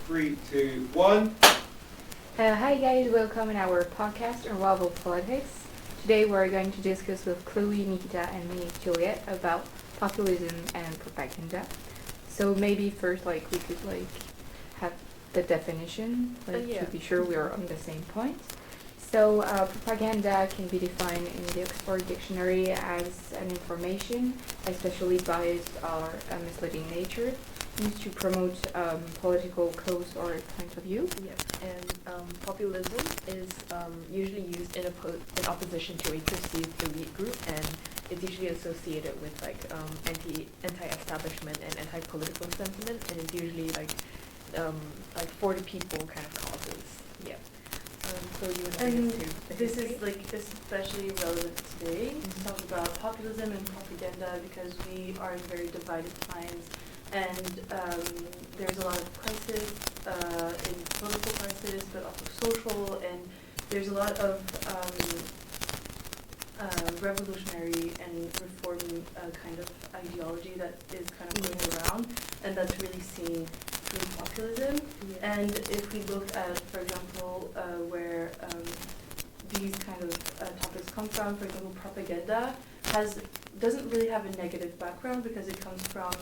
3, 2, 1. Hi guys, welcome in our podcast Unravel Politics. Today we're going to discuss with Chloe, Nikita and me, Juliet, about populism and propaganda. So maybe first we could have the definition, to be sure we are on the same point. So propaganda can be defined in the Oxford Dictionary as an information, especially biased or misleading nature, used to promote political cause or point of view. Yeah, and populism is usually used in opposition to a perceived elite group, and it's usually associated with anti-establishment and anti-political sentiment, and it's usually for the people kind of causes. Yeah. So you would bring us to this is especially relevant today to talk about populism and propaganda because we are in very divided times. And there's a lot of crisis in political crisis, but also social, and there's a lot of revolutionary and reform kind of ideology that is kind of going around, and that's really seen through populism. Yeah. And if we look at, for example, where these kind of topics come from, for example, propaganda doesn't really have a negative background because it comes from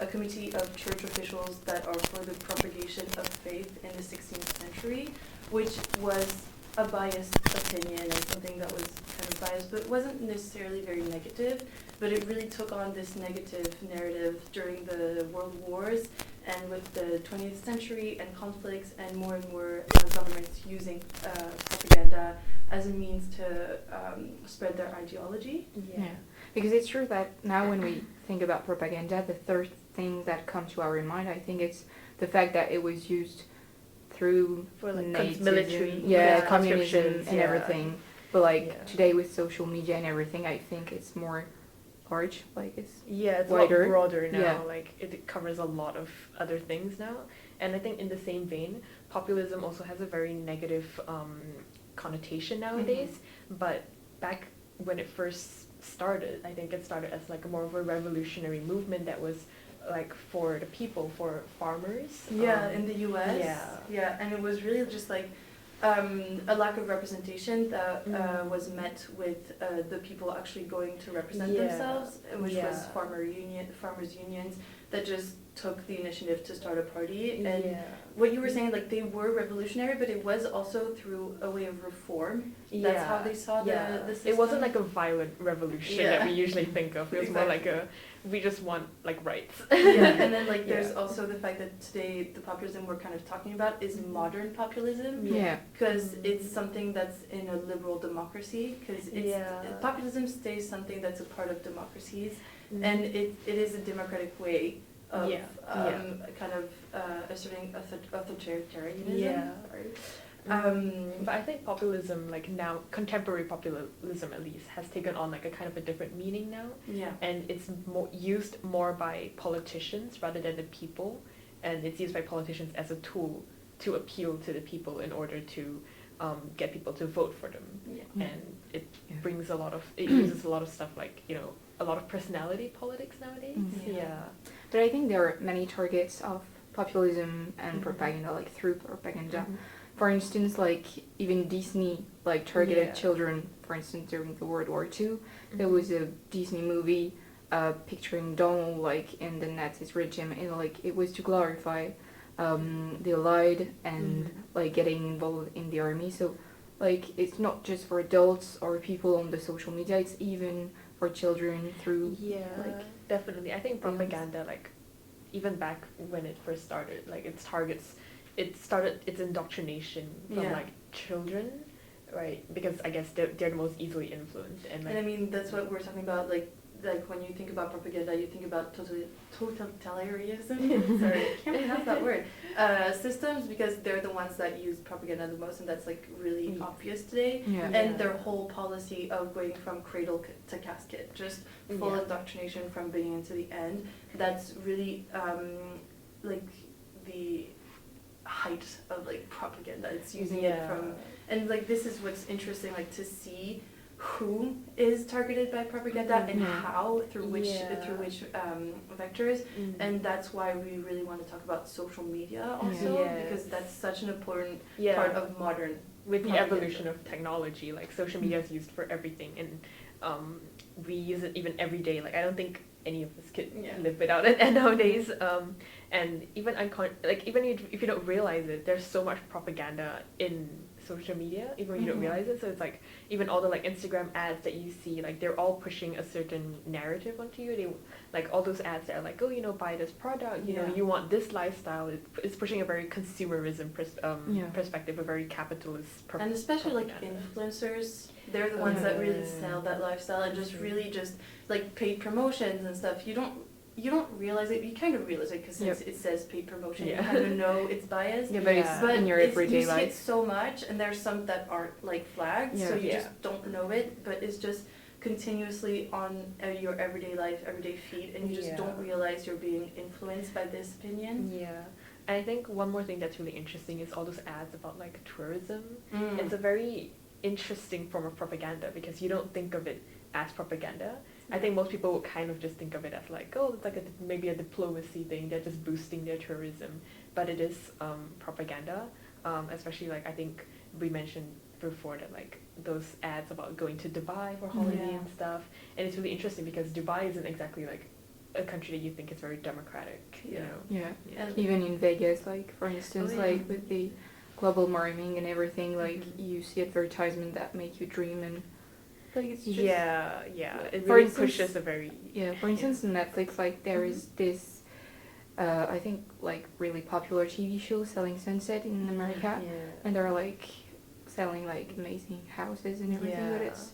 a committee of church officials that are for the propagation of faith in the 16th century, which was a biased opinion and something that was kind of biased, but wasn't necessarily very negative, but it really took on this negative narrative during the world wars and with the 20th century and conflicts and more governments using propaganda as a means to spread their ideology. Yeah, because it's true that now when we think about propaganda, the third thing that comes to our mind, I think it's the fact that it was used through for military, communism and everything. But today with social media and everything, I think it's more large, it's it's wider. A lot broader now. Yeah. It covers a lot of other things now, and I think in the same vein, populism also has a very negative connotation nowadays. Mm-hmm. But back when it first started, I think it started as more of a revolutionary movement that was for the people, for farmers. In the US. Yeah, and it was really just a lack of representation that was met with the people actually going to represent themselves, which was farmers unions that just took the initiative to start a party. And what you were saying, they were revolutionary, but it was also through a way of reform. That's how they saw the system. It wasn't a violent revolution that we usually think of. It was more we just want rights. And then there's also the fact that today the populism we're kind of talking about is modern populism. Because it's something that's in a liberal democracy. Because populism stays something that's a part of democracies, and it is a democratic way of kind of asserting authoritarianism. But I think populism, now, contemporary populism at least, has taken on a kind of a different meaning now. Yeah. And it's used more by politicians rather than the people, and it's used by politicians as a tool to appeal to the people in order to get people to vote for them. Yeah. And it brings it uses a lot of stuff a lot of personality politics nowadays. Yeah. But I think there are many targets of populism and propaganda, through propaganda. For instance, even Disney targeted children. For instance, during the World War II, there was a Disney movie picturing Donald in the Nazi regime, and it was to glorify the Allied and getting involved in the army. So it's not just for adults or people on the social media; it's even for children through definitely. I think propaganda even back when it first started, it started its indoctrination from children, right? Because I guess they're the most easily influenced, and I mean that's what we're talking about. When you think about propaganda, you think about totalitarianism. Sorry, I can't pronounce that word. Systems, because they're the ones that use propaganda the most, and that's really obvious today. And their whole policy of going from cradle to casket, just full indoctrination from beginning to the end. That's really the height of propaganda. It's using it from, and this is what's interesting, to see who is targeted by propaganda and how through which vectors, and that's why we really want to talk about social media also, because that's such an important part of modern with the evolution of technology. Like social media is used for everything, and we use it even every day. Like I don't think any of us could live without it nowadays. And even even if you don't realize it, there's so much propaganda in social media, even when you don't realize it. So it's like even all the like Instagram ads that you see, like they're all pushing a certain narrative onto you. They like all those ads that are like, oh, you know, buy this product, you know, you want this lifestyle. It's pushing a very consumerism perspective, a very capitalist. And especially like influencers, they're the ones that really sell that lifestyle and just really just like paid promotions and stuff. You don't realize it. You kind of realize it because it says paid promotion. You kind of know it's biased. But it's in your everyday life. You see it so much, and there's some that aren't like flagged, so you just don't know it. But it's just continuously on your everyday life, everyday feed, and you just don't realize you're being influenced by this opinion. Yeah. And I think one more thing that's really interesting is all those ads about like tourism. It's a very interesting form of propaganda because you don't think of it as propaganda. I think most people would kind of just think of it as like, oh, it's like maybe a diplomacy thing. They're just boosting their tourism, but it is propaganda. Especially like I think we mentioned before that like those ads about going to Dubai for holiday and stuff, and it's really interesting because Dubai isn't exactly like a country that you think is very democratic. You know? And even in Vegas, like for instance, like with the global warming and everything, like you see advertisement that make you dream and. Like it's just, it really pushes a very for instance in Netflix, like there is this I think like really popular TV show Selling Sunset in America, and they're like selling like amazing houses and everything, but it's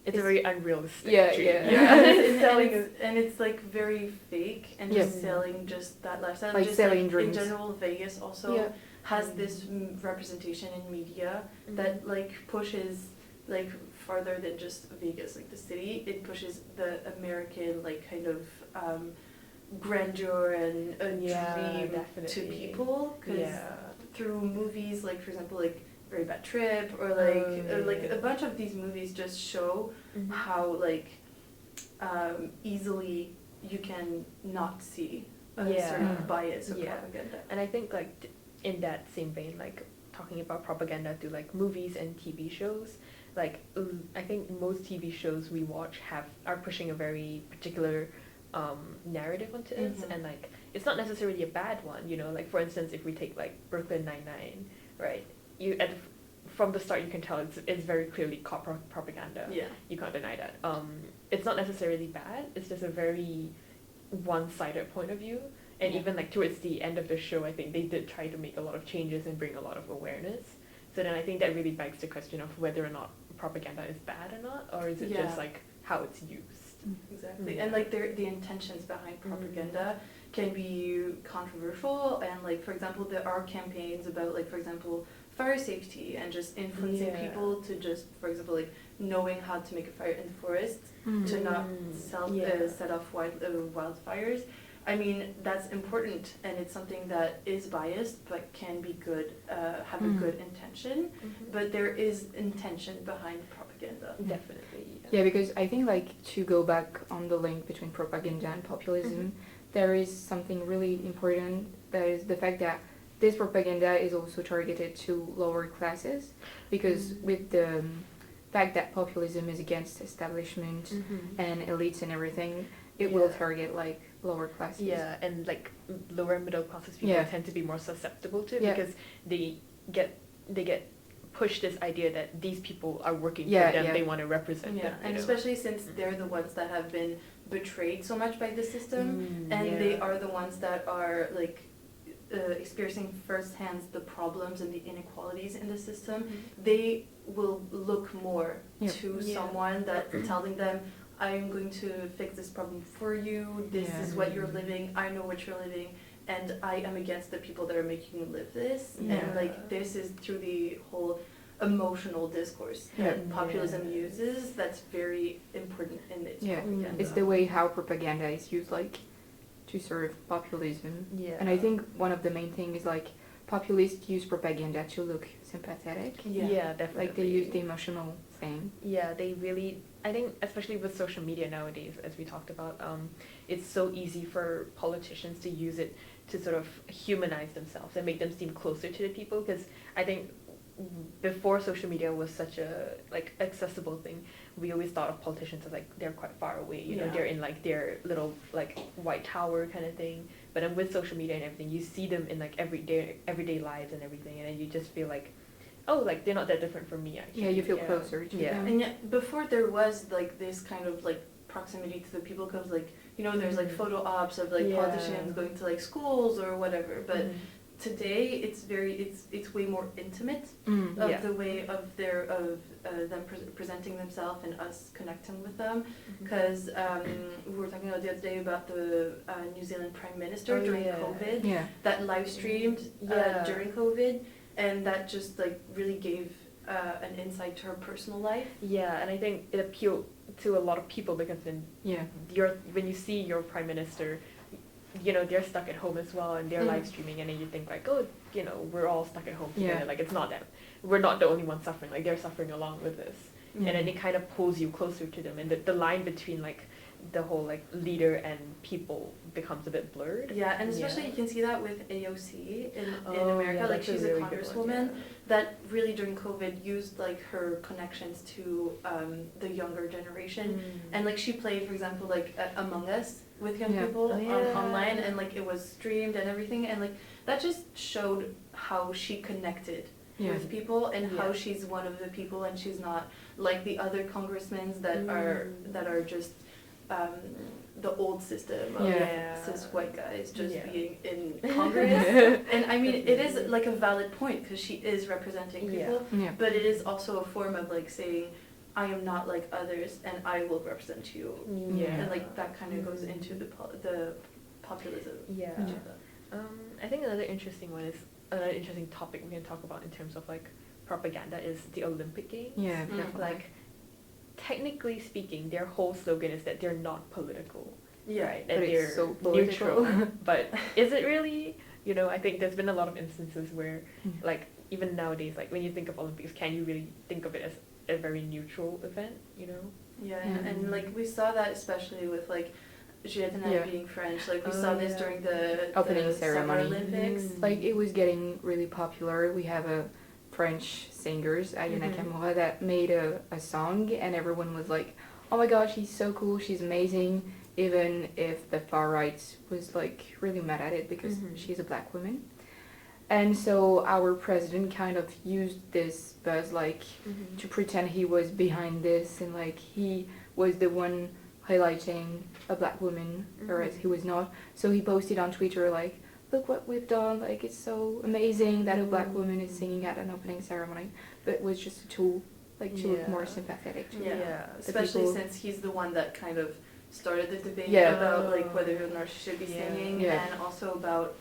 a very unrealistic it's selling and it's like very fake and just selling just that lifestyle, like just selling like, dreams. in general Vegas also has this representation in media that like pushes like farther than just Vegas, like the city. It pushes the American like kind of grandeur and a dream to people, because through movies like for example like Very Bad Trip or like a bunch of these movies just show how like easily you can not see a certain bias of propaganda. And I think like in that same vein, like talking about propaganda through like movies and TV shows, like I think most TV shows we watch are pushing a very particular narrative onto it, and like it's not necessarily a bad one, you know. Like for instance, if we take like Brooklyn Nine-Nine, right? From the start you can tell it's very clearly cop propaganda. You can't deny that. It's not necessarily bad. It's just a very one-sided point of view. And even like towards the end of the show, I think they did try to make a lot of changes and bring a lot of awareness. So then I think that really begs the question of whether or not propaganda is bad or not, or is it just like how it's used. Exactly. And like the intentions behind propaganda can be controversial, and like for example there are campaigns about like for example fire safety and just influencing people to just for example like knowing how to make a fire in the forest to not set off wildfires. I mean, that's important, and it's something that is biased, but can be good, have a good intention, but there is intention behind propaganda. Definitely. Yeah, because I think like to go back on the link between propaganda and populism, there is something really important, that is the fact that this propaganda is also targeted to lower classes, because with the fact that populism is against establishment and elites and everything, it will target like lower classes. Yeah, and like lower middle classes people tend to be more susceptible to it because they get pushed this idea that these people are working for them, they want to represent them. And especially since they're the ones that have been betrayed so much by the system, and they are the ones that are like experiencing firsthand the problems and the inequalities in the system, they will look more to someone that's telling them, I'm going to fix this problem for you, this is what you're living, I know what you're living, and I am against the people that are making you live this. And like this is through the whole emotional discourse that populism uses, that's very important in its propaganda. It's the way how propaganda is used like to serve populism. And I think one of the main things is like populists use propaganda to look sympathetic. Yeah, definitely. Like they use the emotional thing. Yeah, they really, I think especially with social media nowadays, as we talked about, it's so easy for politicians to use it to sort of humanize themselves and make them seem closer to the people, because I think before social media was such a like accessible thing, we always thought of politicians as like they're quite far away, you know, they're in like their little like white tower kind of thing. But then with social media and everything, you see them in like everyday lives and everything, and then you just feel like, oh, like they're not that different from me actually. Yeah, you feel closer to them. And yet before there was like this kind of like proximity to the people, because like, you know, there's like photo ops of like politicians going to like schools or whatever, but today it's way more intimate of the way of them presenting themselves and us connecting with them, because we were talking about the other day about the New Zealand Prime Minister during COVID that live streamed during COVID, and that just like really gave an insight to her personal life. Yeah, and I think it appealed to a lot of people, because when you see your prime minister, you know, they're stuck at home as well, and they're live streaming, and then you think like, oh, you know, we're all stuck at home together. Like it's not them. We're not the only ones suffering. Like they're suffering along with this, and then it kind of pulls you closer to them, and the line between like the whole like leader and people becomes a bit blurred. Yeah, and especially you can see that with AOC in America. Like she's a congresswoman that really during COVID used like her connections to the younger generation, and like she played, for example, like Among Us with young people online, and like it was streamed and everything, and like that just showed how she connected with people, and how she's one of the people, and she's not like the other congressmen that are just the old system of cis white guys just being in Congress. And I mean, it is like a valid point, because she is representing people, but it is also a form of like saying, I am not like others, and I will represent you. And like that kind of goes into the populism agenda. I think another interesting topic we can talk about in terms of like propaganda is the Olympic Games. Yeah, like technically speaking, their whole slogan is that they're not political, right? And but they're so neutral. But is it really? You know, I think there's been a lot of instances where, like even nowadays, like when you think of Olympics, can you really think of it as a very neutral event? You know? Yeah, and like we saw that especially with like Juliette and I being French. Like we saw this during the opening ceremony. Summer Olympics. Like it was getting really popular. We have a French singers, Aya Nakamura, that made a song, and everyone was like, oh my god, she's so cool, she's amazing, even if the far right was like really mad at it because she's a black woman. And so our president kind of used this buzz like to pretend he was behind this, and like he was the one highlighting a black woman, whereas he was not. So he posted on Twitter like, look what we've done, like it's so amazing that a black woman is singing at an opening ceremony, but it was just a tool, like to look more sympathetic to especially since he's the one that kind of started the debate about like whether or not she should be singing, and also about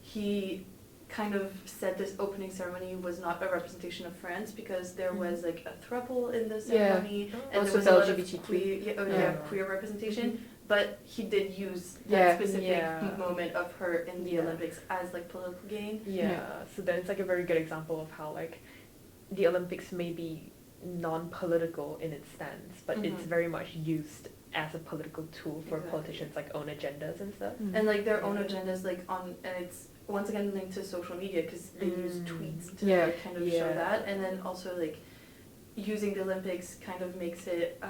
he kind of said this opening ceremony was not a representation of France, because there was like a throuple in the ceremony, and there was a lot of queer representation. But he did use that specific moment of her in the Olympics as like political gain. So then it's like a very good example of how like the Olympics may be non-political in its stance, but it's very much used as a political tool for politicians like own agendas and stuff. And like their own agendas like on, and it's once again linked to social media, because they use tweets to like, kind of show that, and then also like using the Olympics kind of makes it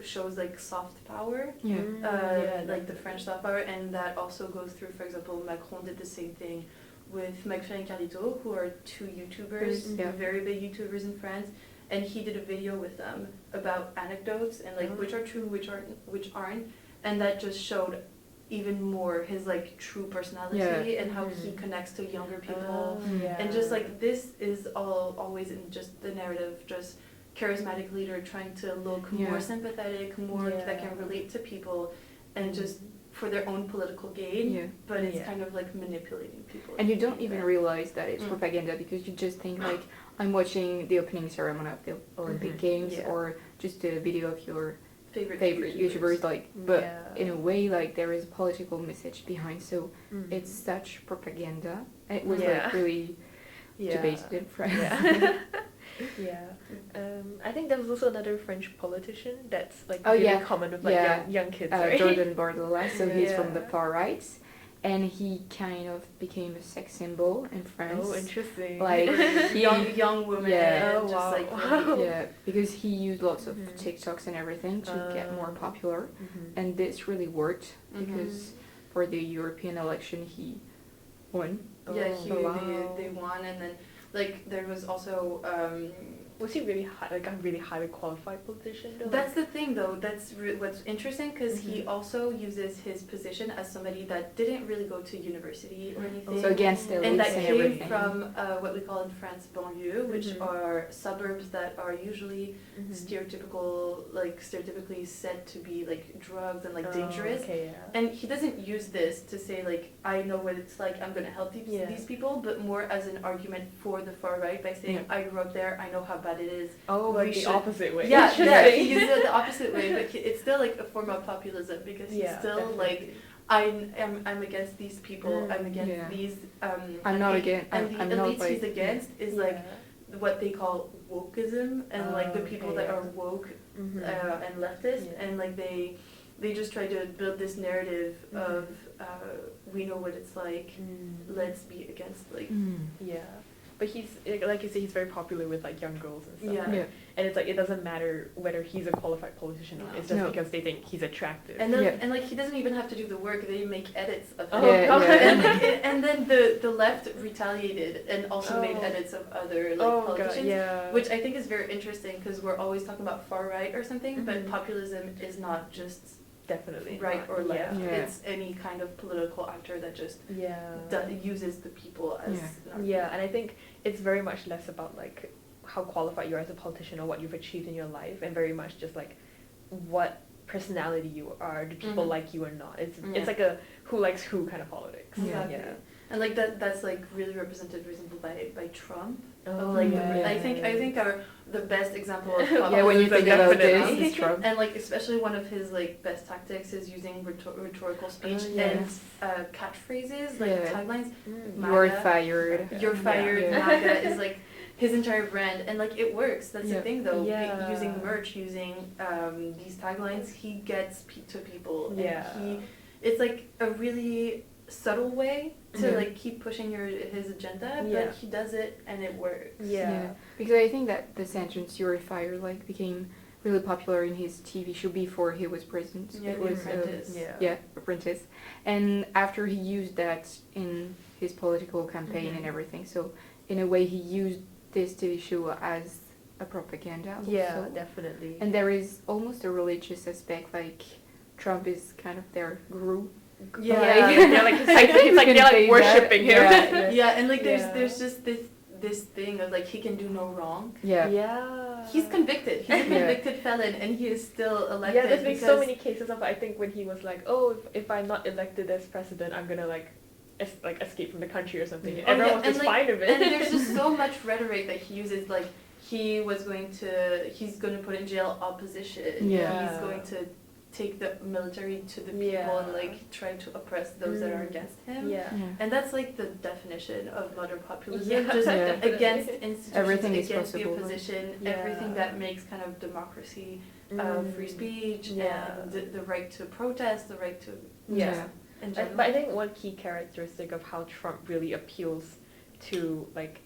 shows like soft power, like the French soft power, and that also goes through, for example, Macron did the same thing with McFly and Carlito, who are two YouTubers, very big YouTubers in France, and he did a video with them about anecdotes and like which are true, which aren't, and that just showed even more his like true personality and how he connects to younger people, and just like this is always in just the narrative, just charismatic leader trying to look more sympathetic, more that can relate to people, and just for their own political gain, but it's kind of like manipulating people. And you don't even realize that it's propaganda, because you just think like, I'm watching the opening ceremony of the Olympic Games, or just a video of your favorite YouTubers, like, but in a way, like, there is a political message behind, so it's such propaganda. It was like really debated in France. I think there was also another French politician that's like really common with like young kids, right? Jordan Bardella, so he's from the far right. And he kind of became a sex symbol in France. Oh, interesting. Like young women. because he used lots of TikToks and everything to get more popular, and this really worked because for the European election he won. They won, and then like there was also. Was he really a really highly qualified politician though? That's the thing though, that's what's interesting, because he also uses his position as somebody that didn't really go to university or anything. So against the and that came everything. from what we call in France banlieue, which are suburbs that are usually stereotypically said to be like drugs and like dangerous. And he doesn't use this to say like, I know what it's like, I'm gonna help these people, but more as an argument for the far right by saying, I grew up there, I know how bad it is. The opposite way. Yeah, he uses it the opposite way, but it's still like a form of populism, because he's still definitely. Like, I'm against these people. I'm against these. I'm not against. And the elites he's against is like what they call wokeism, and like the people that are woke and leftist, and like they just try to build this narrative of we know what it's like. Let's be against like. But he's, like you say, he's very popular with like young girls and stuff. And it's like, it doesn't matter whether he's a qualified politician or not. It's just because they think he's attractive. And then, and like he doesn't even have to do the work. They make edits of him. And then the left retaliated and also made edits of other politicians, which I think is very interesting, because we're always talking about far right or something, but populism is not just right or left. It's any kind of political actor that just uses the people as and I think it's very much less about like how qualified you are as a politician or what you've achieved in your life, and very much just like what personality you are. Do people like you or not? It's like a who likes who kind of politics. And like that's like really represented, for example, by Trump. I think the best example of when you think about this is Trump. And like especially one of his like best tactics is using rhetorical speech and catchphrases, like taglines. You're fired. You're fired. MAGA is like his entire brand, and like it works. That's the thing though. Using merch, using these taglines, he gets to people. And it's like a really subtle way to like keep pushing his agenda, but he does it and it works. Because I think that the sentence "You're fired" like became really popular in his TV show before he was president. It was Apprentice, and after he used that in his political campaign and everything. So in a way, he used this TV show as a propaganda. Also. Definitely. And there is almost a religious aspect, like Trump is kind of their guru. They're like worshipping him. And like there's just this thing of like he can do no wrong. He's convicted. He's a convicted felon, and he is still elected. There's been so many cases of, I think, when he was like, oh, if I'm not elected as president, I'm gonna like escape from the country or something. Everyone was just fine with it. And there's just so much rhetoric that he uses, like he's going to put in jail opposition. He's going to take the military to the people and like try to oppress those that are against him. And that's like the definition of modern populism. Just against institutions, everything against the opposition, everything that makes kind of democracy, free speech, and the right to protest, the right to but I think one key characteristic of how Trump really appeals to like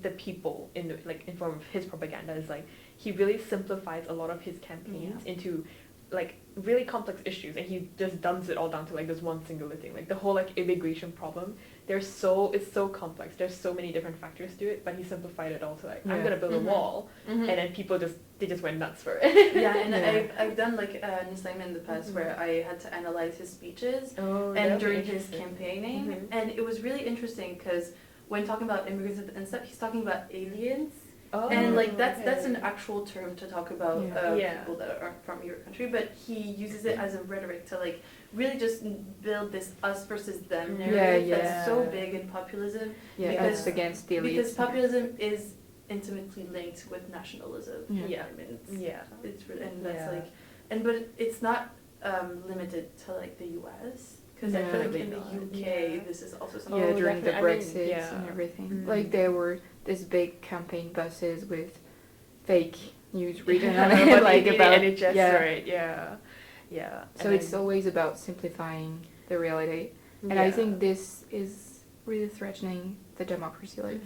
the people in form of his propaganda is like he really simplifies a lot of his campaigns into like really complex issues, and he just dumps it all down to like this one singular thing, like the whole like immigration problem. It's so complex. There's so many different factors to it, but he simplified it all to like I'm gonna build a wall, and then people just went nuts for it. And I've done like an assignment in the past where I had to analyze his speeches and during his campaigning, and it was really interesting because when talking about immigrants and stuff, he's talking about aliens. And like that's an actual term to talk about people that aren't from your country, but he uses it as a rhetoric to like really just build this us versus them narrative that's so big in populism. Because against the elites. Because populism is intimately linked with nationalism. It's really, and that's like but it's not limited to like the US. Because I feel like in the UK, this is also something. Yeah, during the definitely. Brexit and everything. Like there were these big campaign buses with fake news written on it, like about NHS, right? Yeah. So it's always about simplifying the reality, and I think this is really threatening the democracy. Like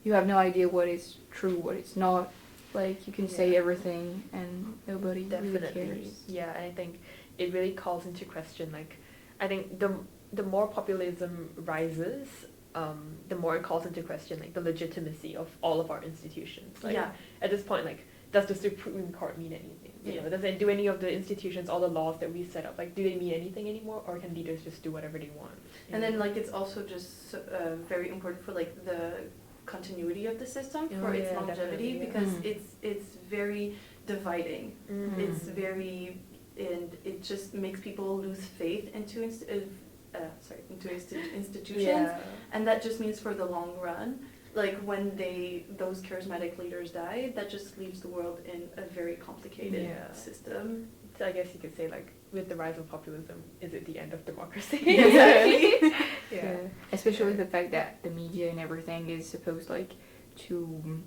you have no idea what is true, what is not. Like you can say everything, and nobody really cares. Yeah, and I think it really calls into question like. I think the more populism rises, the more it calls into question like the legitimacy of all of our institutions. Like at this point, like does the Supreme Court mean anything? You know, does it do any of the institutions, all the laws that we set up, like do they mean anything anymore, or can leaders just do whatever they want? And then like it's also just very important for like the continuity of the system, for its longevity, because it's very dividing. It's very. And it just makes people lose faith into institutions, and that just means for the long run, like when those charismatic leaders die, that just leaves the world in a very complicated system. So I guess you could say like with the rise of populism, is it the end of democracy? Exactly. Especially the fact that the media and everything is supposed like to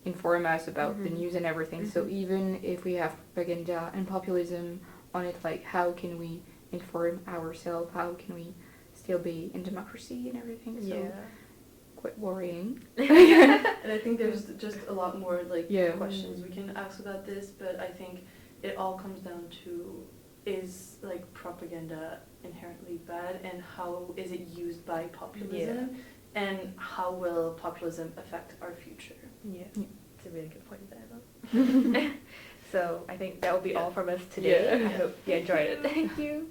inform us about the news and everything. So even if we have propaganda and populism on it, like how can we inform ourselves? How can we still be in democracy and everything? So quite worrying. And I think there's just a lot more like questions we can ask about this, but I think it all comes down to, is like propaganda inherently bad, and how is it used by populism, and how will populism affect our future? It's a really good point there. So I think that will be all from us today. I hope you enjoyed it. Thank you.